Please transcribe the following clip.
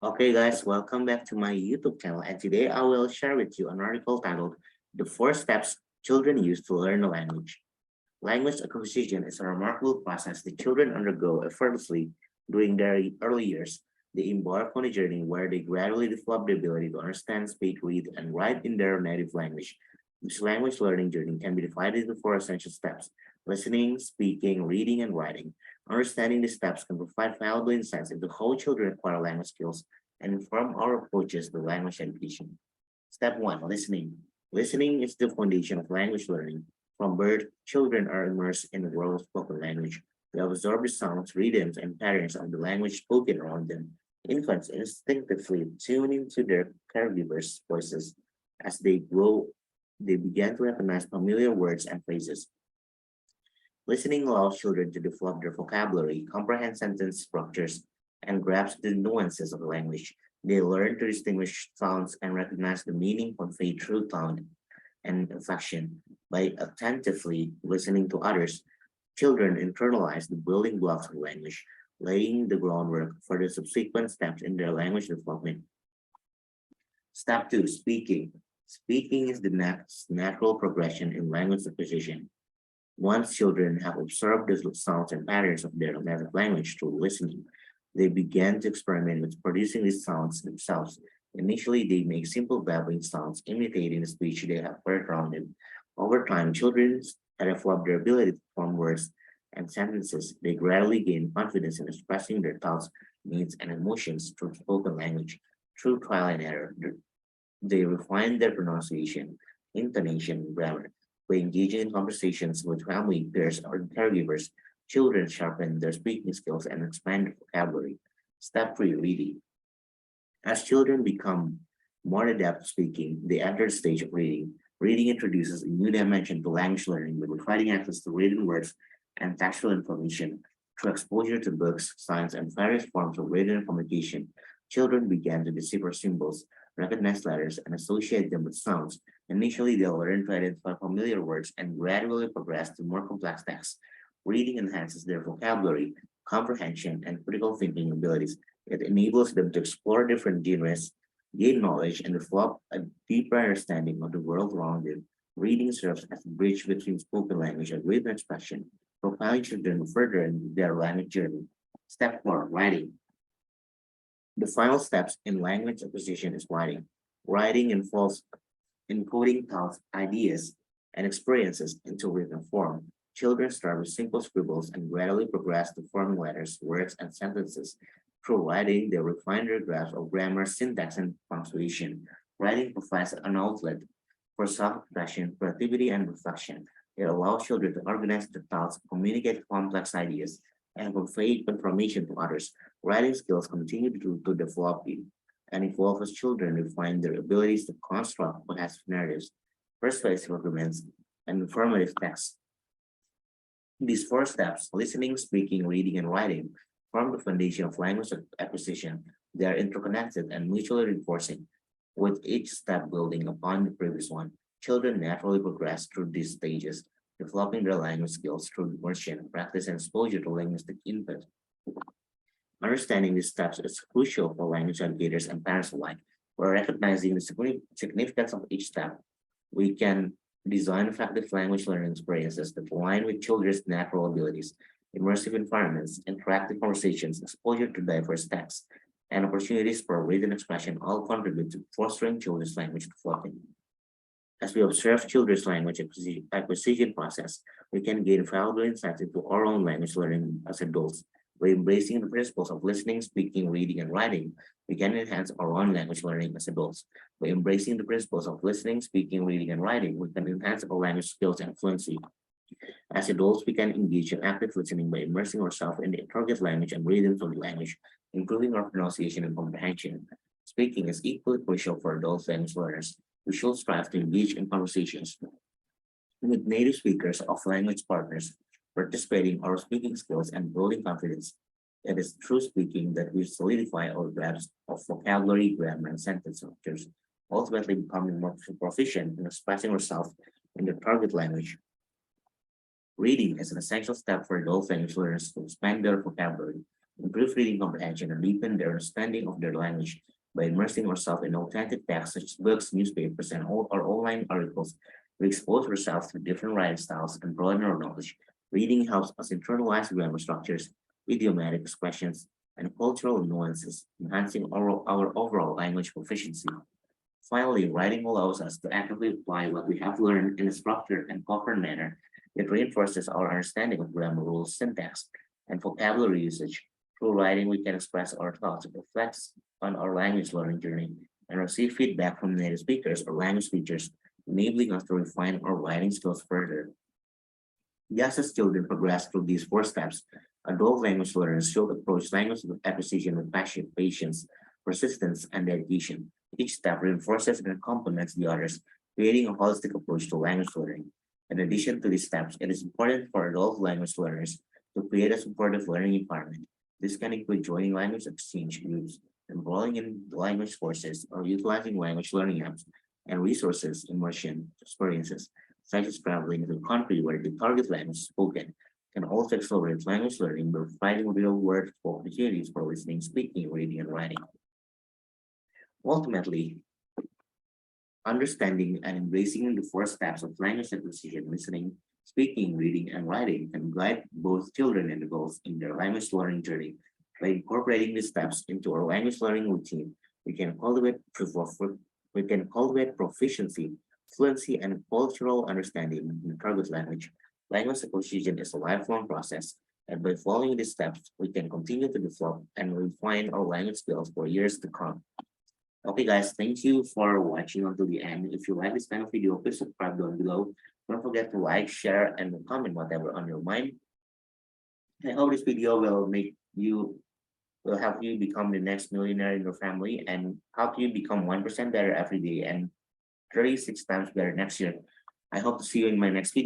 Okay, guys, welcome back to my YouTube channel. And today I will share with you an article titled The Four Steps Children Use to Learn a Language. Language acquisition is a remarkable process that children undergo effortlessly during their early years. They embark on a journey where they gradually develop the ability to understand, speak, read, and write in their native language. This language learning journey can be divided into four essential steps: listening, speaking, reading, and writing. Understanding these steps can provide valuable insights into how children acquire language skills and inform our approaches to language education. Step one, listening. Listening is the foundation of language learning. From birth, children are immersed in the world of spoken language. They absorb the sounds, rhythms, and patterns of the language spoken around them. Infants instinctively tune into their caregivers' voices. As they grow, they begin to recognize familiar words and phrases. Listening allows children to develop their vocabulary, comprehend sentence structures, and grasp the nuances of the language. They learn to distinguish sounds and recognize the meaning conveyed through tone and inflection. By attentively listening to others, children internalize the building blocks of language, laying the groundwork for the subsequent steps in their language development. Step two, speaking. Speaking is the next natural progression in language acquisition. Once children have observed the sounds and patterns of their native language through listening, they begin to experiment with producing these sounds themselves. Initially, they make simple babbling sounds imitating the speech they have heard around them. Over time, children develop their ability to form words and sentences. They gradually gain confidence in expressing their thoughts, needs, and emotions through spoken language. Through trial and error, they refine their pronunciation, intonation, and grammar. By engaging in conversations with family, peers, or caregivers, children sharpen their speaking skills and expand their vocabulary. Step three, reading. As children become more adept at speaking, they enter the stage of reading. Reading introduces a new dimension to language learning by providing access to written words and textual information. Through exposure to books, signs, and various forms of written communication, children begin to decipher symbols, recognize letters, and associate them with sounds. Initially, they'll learn to identify familiar words and gradually progress to more complex texts. Reading enhances their vocabulary, comprehension, and critical thinking abilities. It enables them to explore different genres, gain knowledge, and develop a deeper understanding of the world around them. Reading serves as a bridge between spoken language and written expression, propelling children further in their language journey. Step four, writing. The final steps in language acquisition is writing. Writing involves encoding thoughts, ideas, and experiences into written form. Children start with simple scribbles and gradually progress to forming letters, words, and sentences. Through writing, they refine their grasp of grammar, syntax, and punctuation. Writing provides an outlet for self-expression, creativity, and reflection. It allows children to organize their thoughts, communicate complex ideas, and convey information to others. Writing skills continue to develop and evolve as children refine their abilities to construct cohesive narratives, persuasive arguments, and informative texts. These four steps, listening, speaking, reading, and writing, form the foundation of language acquisition. They are interconnected and mutually reinforcing, with each step building upon the previous one. Children naturally progress through these stages, developing their language skills through immersion, practice, and exposure to linguistic input. Understanding these steps is crucial for language educators and parents alike. By recognizing the significance of each step, we can design effective language learning experiences that align with children's natural abilities. Immersive environments, interactive conversations, exposure to diverse texts, and opportunities for written expression all contribute to fostering children's language development. As we observe children's language acquisition process, we can gain valuable insights into our own language learning as adults. By embracing the principles of listening, speaking, reading, and writing, we can enhance our own language learning as adults. By embracing the principles of listening, speaking, reading, and writing, we can enhance our language skills and fluency. As adults, we can engage in active listening by immersing ourselves in the target language and rhythms of the language, improving our pronunciation and comprehension. Speaking is equally crucial for adult language learners. We should strive to engage in conversations with native speakers of language partners, participating our speaking skills and building confidence. It is through speaking that we solidify our grasp of vocabulary, grammar, and sentence structures, ultimately becoming more proficient in expressing ourselves in the target language. Reading is an essential step for adult language learners to expand their vocabulary. improve reading comprehension, and deepen their understanding of their language by immersing ourselves in authentic texts such as books, newspapers, and all our online articles. We expose ourselves to different writing styles and broaden our knowledge. Reading helps us internalize grammar structures, idiomatic expressions, and cultural nuances, enhancing our overall language proficiency. Finally, writing allows us to actively apply what we have learned in a structured and coherent manner. It reinforces our understanding of grammar rules, syntax, and vocabulary usage. Through writing, we can express our thoughts, reflect on our language learning journey, and receive feedback from native speakers or language teachers, enabling us to refine our writing skills further. Just as children progress through these four steps, adult language learners should approach language acquisition with passion, patience, persistence, and dedication. Each step reinforces and complements the others, creating a holistic approach to language learning. In addition to these steps, it is important for adult language learners to create a supportive learning environment. This can include joining language exchange groups, enrolling in language courses, or utilizing language learning apps and resources immersion experiences such as traveling to a country where the target language is spoken, can also accelerate language learning by providing real-world opportunities for listening, speaking, reading, and writing. Ultimately, understanding and embracing the four steps of language acquisition, listening, speaking, reading, and writing can guide both children and adults in their language learning journey. By incorporating these steps into our language learning routine, we can cultivate proficiency, fluency, and cultural understanding in the target language. Language acquisition is a lifelong process, and by following these steps, we can continue to develop and refine our language skills for years to come. Okay, guys, thank you for watching until the end. If you like this kind of video, please subscribe down below. Don't forget to like, share, and comment whatever on your mind. I hope this video will help you become the next millionaire in your family and help you become 1% better every day and 36 times better next year. I hope to see you in my next video.